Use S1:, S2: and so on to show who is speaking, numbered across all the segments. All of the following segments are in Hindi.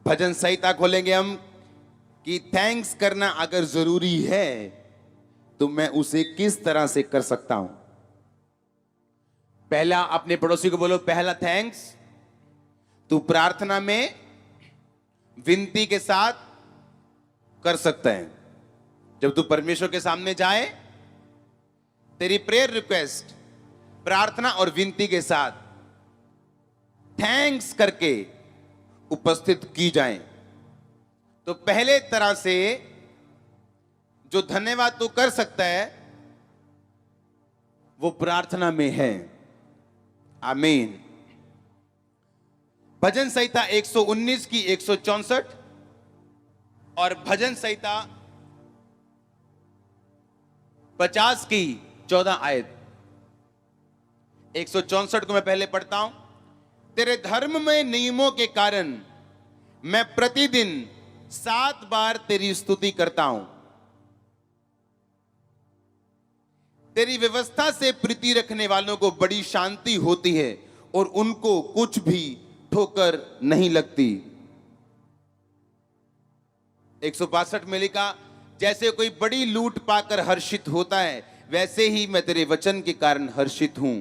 S1: भजन संहिता खोलेंगे हम कि थैंक्स करना अगर जरूरी है तो मैं उसे किस तरह से कर सकता हूं। पहला, अपने पड़ोसी को बोलो, पहला थैंक्स तू प्रार्थना में विनती के साथ कर सकता है। जब तू परमेश्वर के सामने जाए, तेरी प्रेयर रिक्वेस्ट प्रार्थना और विनती के साथ थैंक्स करके उपस्थित की जाए। तो पहले तरह से जो धन्यवाद तू कर सकता है वो प्रार्थना में है। आमीन। भजन संहिता 119 की 164 और भजन संहिता 50 की 14 आयत। 164 को मैं पहले पढ़ता हूं। तेरे धर्ममय नियमों के कारण मैं प्रतिदिन 7 बार तेरी स्तुति करता हूं। तेरी व्यवस्था से प्रीति रखने वालों को बड़ी शांति होती है और उनको कुछ भी ठोकर नहीं लगती। 162 में लिखा, जैसे कोई बड़ी लूट पाकर हर्षित होता है वैसे ही मैं तेरे वचन के कारण हर्षित हूं।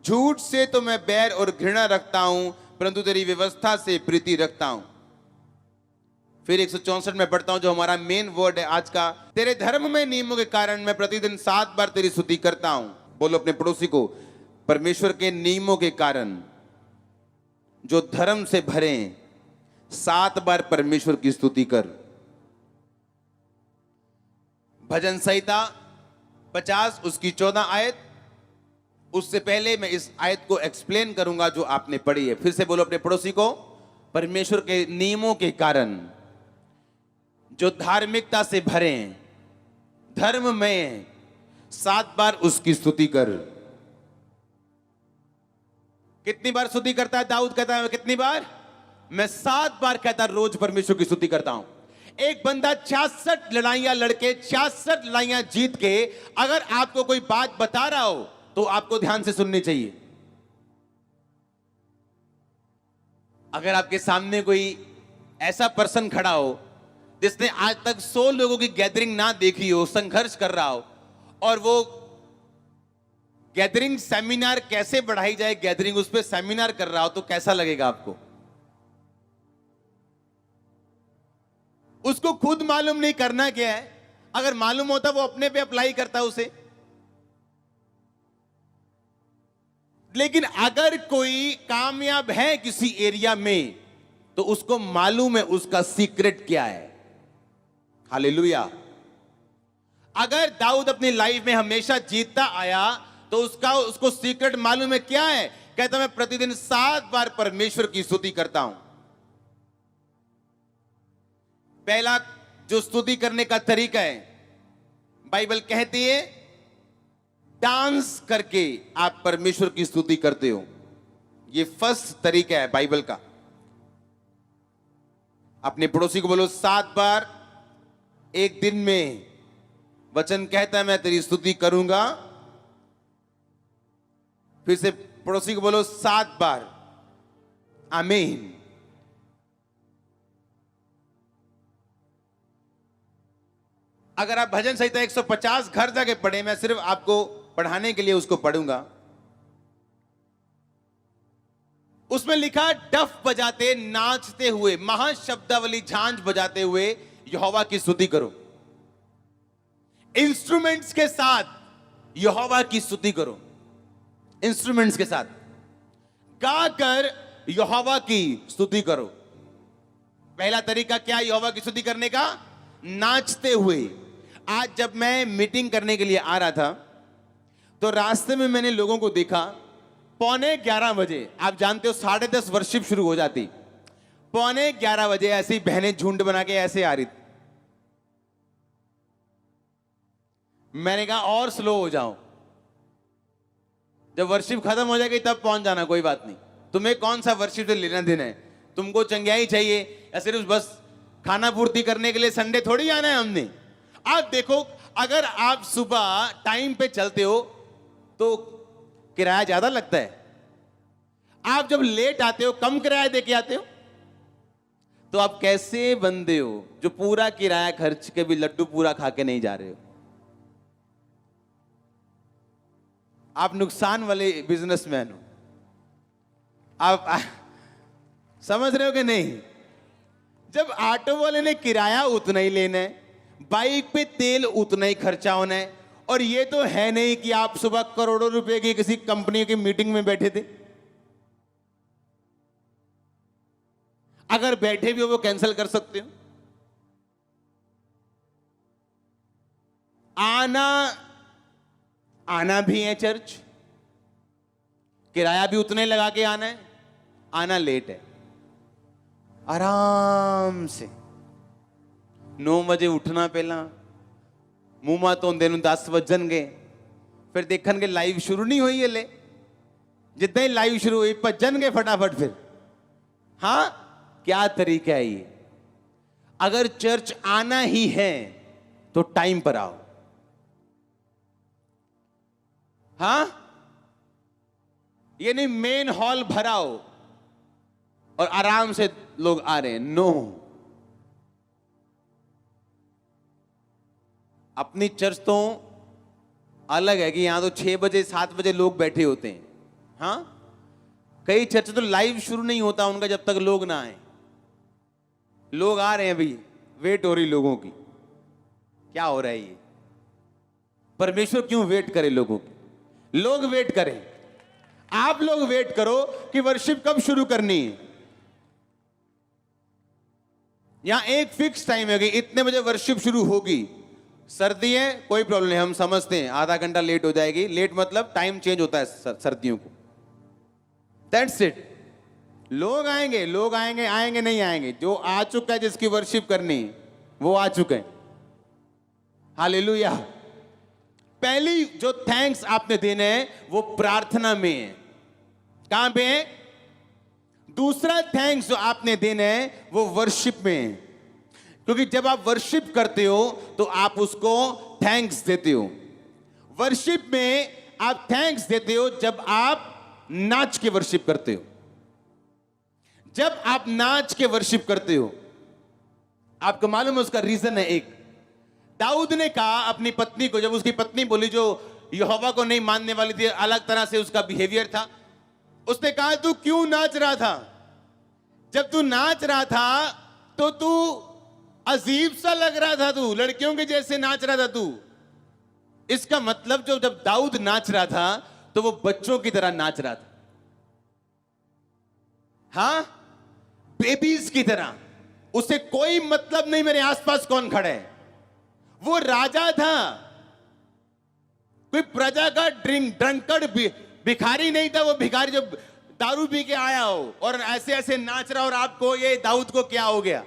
S1: झूठ से तो मैं बैर और घृणा रखता हूं परंतु तेरी व्यवस्था से प्रीति रखता हूं। फिर 164 में पढ़ता हूं जो हमारा मेन वर्ड है आज का। तेरे धर्म में नियमों के कारण मैं प्रतिदिन 7 बार तेरी स्तुति करता हूं। बोलो अपने पड़ोसी को, परमेश्वर के नियमों के कारण जो धर्म से भरे 7 बार परमेश्वर की स्तुति कर। भजन संहिता 50 उसकी 14 आयत। उससे पहले मैं इस आयत को एक्सप्लेन करूंगा जो आपने पढ़ी है। फिर से बोलो अपने पड़ोसी को, परमेश्वर के नियमों के कारण जो धार्मिकता से भरे हैं, धर्म में 7 बार उसकी स्तुति कर। कितनी बार स्तुति करता है दाऊद? कहता है कितनी बार? मैं 7 बार कहता रोज परमेश्वर की स्तुति करता हूं। एक बंदा 66 लड़ाइयां लड़के 66 लड़ाइयां जीत के अगर आपको कोई बात बता रहा हो तो आपको ध्यान से सुननी चाहिए। अगर आपके सामने कोई ऐसा पर्सन खड़ा हो जिसने आज तक 100 लोगों की गैदरिंग ना देखी हो, संघर्ष कर रहा हो, और वो गैदरिंग सेमिनार कैसे बढ़ाई जाए, गैदरिंग उस पर सेमिनार कर रहा हो, तो कैसा लगेगा आपको? उसको खुद मालूम नहीं करना क्या है। अगर मालूम होता वो अपने पे अप्लाई करता उसे। लेकिन अगर कोई कामयाब है किसी एरिया में तो उसको मालूम है उसका सीक्रेट क्या है। हालेलुया। अगर दाऊद अपनी लाइफ में हमेशा जीतता आया तो उसको सीक्रेट मालूम है क्या है। कहता मैं प्रतिदिन 7 बार परमेश्वर की स्तुति करता हूं। पहला जो स्तुति करने का तरीका है, बाइबल कहती है डांस करके आप परमेश्वर की स्तुति करते हो। ये फर्स्ट तरीका है बाइबल का। अपने पड़ोसी को बोलो 7 बार एक दिन में वचन कहता है मैं तेरी स्तुति करूंगा। फिर से पड़ोसी को बोलो 7 बार। आमीन। अगर आप भजन संहिता 150 घर जाके पढ़े, मैं सिर्फ आपको पढ़ाने के लिए उसको पढ़ूंगा। उसमें लिखा डफ बजाते नाचते हुए, महाशब्दावली झांझ बजाते हुए यहोवा की स्तुति करो। इंस्ट्रूमेंट्स के साथ यहोवा की स्तुति करो। इंस्ट्रूमेंट्स के साथ गाकर यहोवा की स्तुति करो। पहला तरीका क्या है यहोवा की स्तुति करने का? नाचते हुए। आज जब मैं मीटिंग करने के लिए आ रहा था तो रास्ते में मैंने लोगों को देखा, 11:15 बजे, आप जानते हो 10:30 वर्शिप शुरू हो जाती, 11:15 बजे ऐसी बहनें झुंड बना के ऐसे आ रही थी। मैंने कहा और स्लो हो जाओ, जब वर्शिप खत्म हो जाएगी तब पहुंच जाना, कोई बात नहीं। तुम्हें कौन सा वर्शिप से लेना देना है? तुमको चंगियाई चाहिए या सिर्फ बस खाना पूर्ति करने के लिए संडे थोड़ी आना है हमने। आप देखो, अगर आप सुबह टाइम पे चलते हो तो किराया ज्यादा लगता है। आप जब लेट आते हो कम किराया दे के आते हो। तो आप कैसे बंदे हो जो पूरा किराया खर्च के भी लड्डू पूरा खा के नहीं जा रहे हो? आप नुकसान वाले बिजनेसमैन हो। आप समझ रहे हो कि नहीं? जब ऑटो वाले ने किराया उतना ही लेना है, बाइक पे तेल उतना ही खर्चा होना है, और ये तो है नहीं कि आप सुबह करोड़ों रुपए की किसी कंपनी की मीटिंग में बैठे थे। अगर बैठे भी हो वो कैंसिल कर सकते हो। आना भी है चर्च, किराया भी उतने लगा के आना है, आना लेट है। आराम से 9 बजे उठना, पहला मुंह मा धोंदे नूं 10 वजणगे, फिर देखणगे लाइव शुरू नहीं हुई हले, जिद्दां ही लाइव शुरू हुई भजणगे फटाफट। फिर हाँ, क्या तरीका है ये? अगर चर्च आना ही है तो टाइम पर आओ। हाँ, ये नहीं मेन हॉल भराओ और आराम से लोग आ रहे हैं। नो, अपनी चर्च तो अलग है कि यहां तो 6 बजे 7 बजे लोग बैठे होते हैं। हाँ, कई चर्च तो लाइव शुरू नहीं होता उनका जब तक लोग ना आए। लोग आ रहे हैं भाई, वेट हो रही लोगों की। क्या हो रहा है ये? परमेश्वर क्यों वेट करे लोगों की? लोग वेट करें, आप लोग वेट करो कि वर्शिप कब शुरू करनी है। यहां एक फिक्स टाइम है कि इतने बजे वर्शिप शुरू होगी। सर्दी है कोई प्रॉब्लम नहीं, हम समझते हैं आधा घंटा लेट हो जाएगी। लेट मतलब टाइम चेंज होता है सर्दियों को। That's it. लोग आएंगे, लोग आएंगे, आएंगे नहीं आएंगे। जो आ चुका है, जिसकी वर्शिप करनी वो आ चुके हैं। हालेलुया। पहली जो थैंक्स आपने देने हैं वो प्रार्थना में है। कहां पे है? दूसरा थैंक्स जो आपने देने हैं वो वर्शिप में है, क्योंकि जब आप वर्शिप करते हो तो आप उसको थैंक्स देते हो। वर्शिप में आप थैंक्स देते हो जब आप नाच के वर्शिप करते हो। जब आप नाच के वर्शिप करते हो, आपको मालूम है उसका रीजन है। एक दाऊद ने कहा अपनी पत्नी को, जब उसकी पत्नी बोली जो यहोवा को नहीं मानने वाली थी, अलग तरह से उसका बिहेवियर था, उसने कहा तू क्यों नाच रहा था? जब तू नाच रहा था तो तू अजीब सा लग रहा था, तू लड़कियों के जैसे नाच रहा था तू। इसका मतलब जो जब दाऊद नाच रहा था तो वो बच्चों की तरह नाच रहा था। हाँ, बेबीज की तरह। उसे कोई मतलब नहीं मेरे आसपास कौन खड़ा है। वो राजा था, कोई प्रजा का ड्रंकर्ड भिखारी नहीं था। वो भिखारी जो दारू पी के आया हो और ऐसे ऐसे नाच रहा, और आपको ये दाऊद को क्या हो गया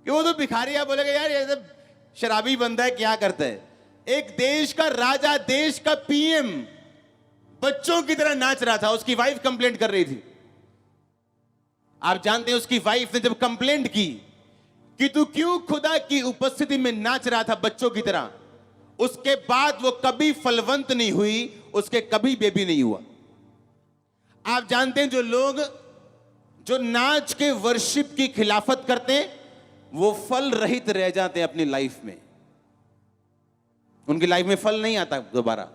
S1: कि वो तो भिखारी। आप बोलेगा यार ये सब शराबी बंदा है, क्या करता है? एक देश का राजा, देश का पीएम बच्चों की तरह नाच रहा था। उसकी वाइफ कंप्लेंट कर रही थी। आप जानते हैं उसकी वाइफ ने जब कंप्लेंट की कि तू क्यों खुदा की उपस्थिति में नाच रहा था बच्चों की तरह, उसके बाद वो कभी फलवंत नहीं हुई, उसके कभी बेबी नहीं हुआ। आप जानते हैं जो लोग जो नाच के वर्शिप की खिलाफत करते हैं वो फल रहित रह जाते हैं अपनी लाइफ में। उनकी लाइफ में फल नहीं आता दोबारा।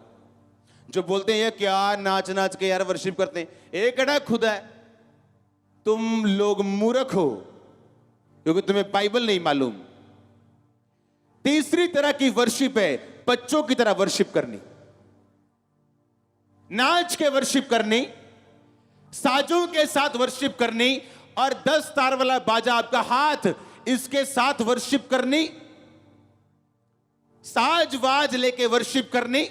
S1: जो बोलते हैं ये क्या नाच नाच के यार वर्शिप करते हैं, एक अड़ा खुदा है। तुम लोग मूर्ख हो क्योंकि तुम्हें बाइबल नहीं मालूम। तीसरी तरह की वर्शिप है बच्चों की तरह वर्शिप करनी, नाच के वर्शिप करनी, साजों के साथ वर्शिप करनी, और 10 तार वाला बाजा आपका हाथ इसके साथ वर्शिप करनी, साज वाज लेके वर्शिप करनी,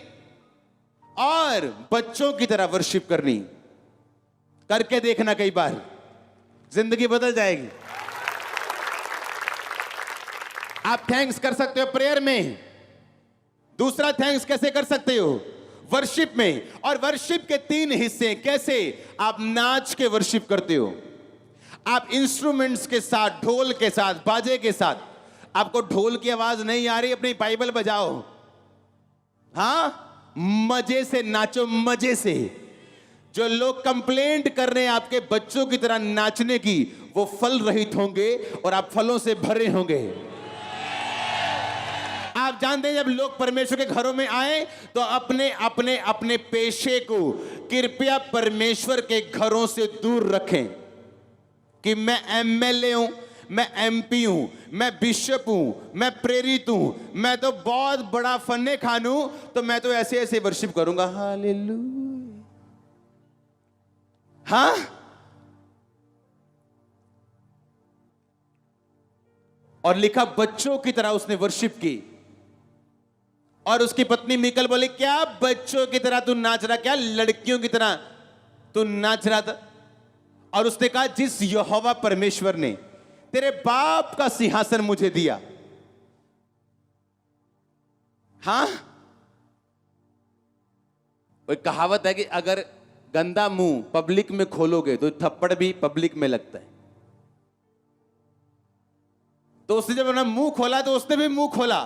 S1: और बच्चों की तरह वर्शिप करनी। करके देखना, कई बार जिंदगी बदल जाएगी। आप थैंक्स कर सकते हो प्रेयर में। दूसरा थैंक्स कैसे कर सकते हो? वर्शिप में। और वर्शिप के 3 हिस्से। कैसे? आप नाच के वर्शिप करते हो, आप इंस्ट्रूमेंट्स के साथ, ढोल के साथ, बाजे के साथ। आपको ढोल की आवाज नहीं आ रही, अपनी बाइबल बजाओ। हाँ, मजे से नाचो, मजे से। जो लोग कंप्लेंट कर रहे हैं आपके बच्चों की तरह नाचने की, वो फल रहित होंगे और आप फलों से भरे होंगे। आप जानते हैं जब लोग परमेश्वर के घरों में आए तो अपने अपने अपने पेशे को कृपया परमेश्वर के घरों से दूर रखें कि मैं एमएलए हूं, मैं एमपी हूं, मैं बिशप हूं, मैं प्रेरित हूं, मैं तो बहुत बड़ा फन्ने खान हूं, तो मैं तो ऐसे ऐसे वर्शिप करूंगा। हालेलुया। हाँ, और लिखा बच्चों की तरह उसने वर्शिप की। और उसकी पत्नी मीकल बोली, क्या बच्चों की तरह तू नाच रहा, क्या लड़कियों की तरह तू नाच रहा था? और उसने कहा, जिस यहोवा परमेश्वर ने तेरे बाप का सिंहासन मुझे दिया। हां, कोई कहावत है कि अगर गंदा मुंह पब्लिक में खोलोगे तो थप्पड़ भी पब्लिक में लगता है। तो उसने जब अपना मुंह खोला तो उसने भी मुंह खोला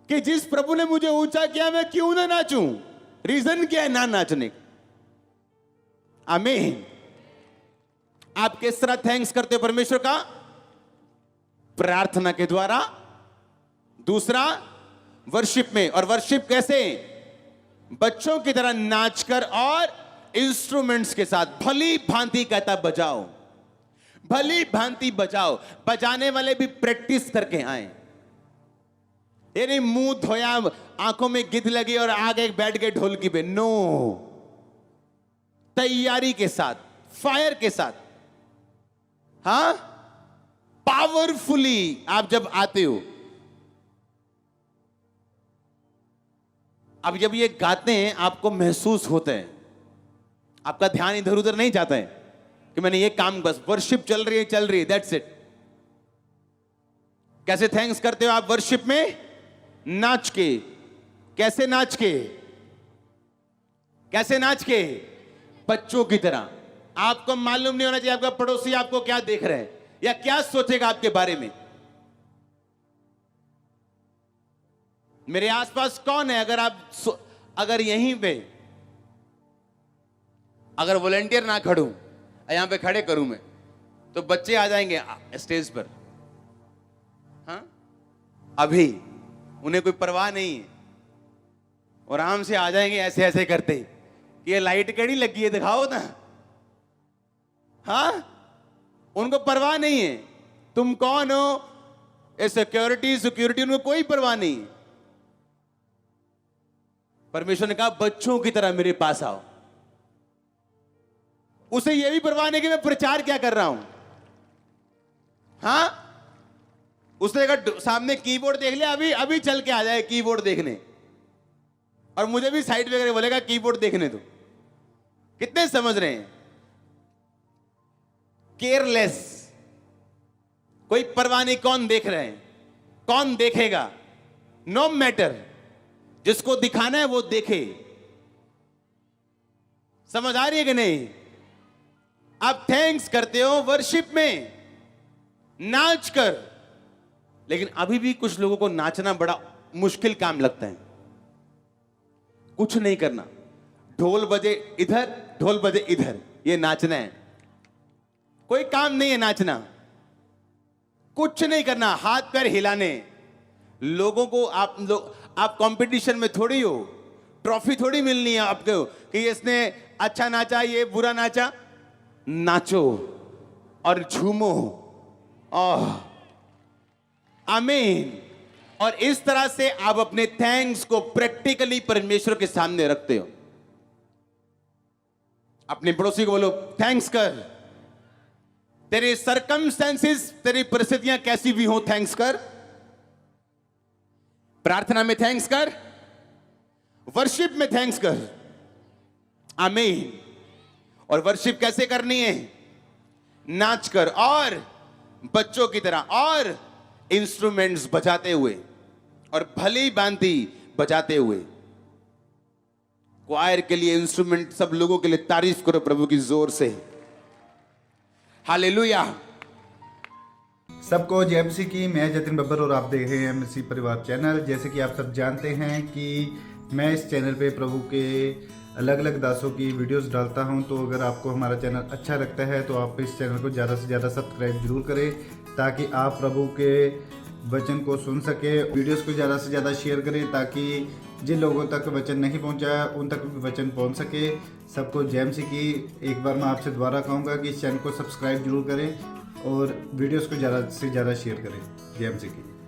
S1: कि जिस प्रभु ने मुझे ऊंचा किया, मैं क्यों ना नाचूं? रीजन क्या है ना नाचने का? आमीन। आप किस तरह थैंक्स करते हो परमेश्वर का? प्रार्थना के द्वारा, दूसरा वर्शिप में। और वर्शिप कैसे? बच्चों की तरह नाचकर और इंस्ट्रूमेंट्स के साथ भली भांति कहता बजाओ, भली भांति बजाओ। बजाने वाले भी प्रैक्टिस करके आए। ये नहीं मुंह धोया, आंखों में गिद्ध लगी और आगे बैठ गए ढोलकी पे। नो, तैयारी के साथ, फायर के साथ, हाँ, पावरफुली आप जब आते हो। अब जब ये गाते हैं आपको महसूस होता है, आपका ध्यान इधर उधर नहीं जाता है कि मैंने ये काम, बस वर्शिप चल रही है, दैट्स इट। कैसे थैंक्स करते हो आप वर्शिप में? नाच के। कैसे नाच के? कैसे नाच के? बच्चों की तरह। आपको मालूम नहीं होना चाहिए आपका पड़ोसी आपको क्या देख रहे हैं या क्या सोचेगा आपके बारे में। मेरे आसपास कौन है? अगर यहीं पे अगर वॉलेंटियर ना खड़ूं, यहां पे खड़े करूं मैं, तो बच्चे आ जाएंगे स्टेज पर। हाँ, अभी उन्हें कोई परवाह नहीं है और आराम से आ जाएंगे ऐसे ऐसे करते कि ये लाइट केड़ी लगी है, दिखाओ ना। हाँ, उनको परवाह नहीं है तुम कौन हो, ये सिक्योरिटी उनको कोई परवाह नहीं है। परमेश्वर ने कहा बच्चों की तरह मेरे पास आओ। उसे यह भी परवाह नहीं कि मैं प्रचार क्या कर रहा हूं। हाँ, उसने अगर सामने कीबोर्ड देख लिया, अभी अभी चल के आ जाए कीबोर्ड देखने, और मुझे भी साइड पे बोलेगा कीबोर्ड देखने दो। कितने समझ रहे हैं? केयरलेस, कोई परवाह नहीं कौन देख रहे हैं, कौन देखेगा, नो मैटर। जिसको दिखाना है वो देखे। समझ आ रही है कि नहीं? आप थैंक्स करते हो वर्शिप में, नाच कर। लेकिन अभी भी कुछ लोगों को नाचना बड़ा मुश्किल काम लगता है। कुछ नहीं करना, ढोल बजे इधर, ढोल बजे इधर, ये नाचना है। कोई काम नहीं है नाचना, कुछ नहीं करना, हाथ पैर हिलाने। लोगों को आप कंपटीशन में थोड़ी हो, ट्रॉफी थोड़ी मिलनी है आपको कि इसने अच्छा नाचा, ये बुरा नाचा। नाचो और झूमो। आमीन। और इस तरह से आप अपने थैंक्स को प्रैक्टिकली परमेश्वर के सामने रखते हो। अपने पड़ोसी को बोलो थैंक्स कर। तेरे सरकमस्टेंसेस, तेरी परिस्थितियां कैसी भी हो, थैंक्स कर। प्रार्थना में थैंक्स कर, वर्शिप में थैंक्स कर। आमीन। और वर्शिप कैसे करनी है? नाच कर और बच्चों की तरह, और इंस्ट्रूमेंट्स बजाते हुए, और भली भांति बजाते हुए। क्वायर के लिए इंस्ट्रूमेंट, सब लोगों के लिए तारीफ करो प्रभु की जोर से। हालेलुया।
S2: सबको जय मसीह की। मैं जतिन बब्बर और आप देख रहे हैं मसीह परिवार चैनल। जैसे कि आप सब जानते हैं कि मैं इस चैनल पे प्रभु के अलग अलग दासों की वीडियोस डालता हूं। तो अगर आपको हमारा चैनल अच्छा लगता है तो आप इस चैनल को ज़्यादा से ज़्यादा सब्सक्राइब जरूर करें, ताकि आप प्रभु के वचन को सुन सके। वीडियोस को ज़्यादा से ज़्यादा शेयर करें, ताकि जिन लोगों तक वचन नहीं पहुंचा उन तक भी वचन पहुंच सके। सबको जय मसीह की। एक बार मैं आपसे दोबारा कहूँगा कि इस चैनल को सब्सक्राइब जरूर करें और वीडियोस को ज़्यादा से ज़्यादा शेयर करें। जय मसीह की।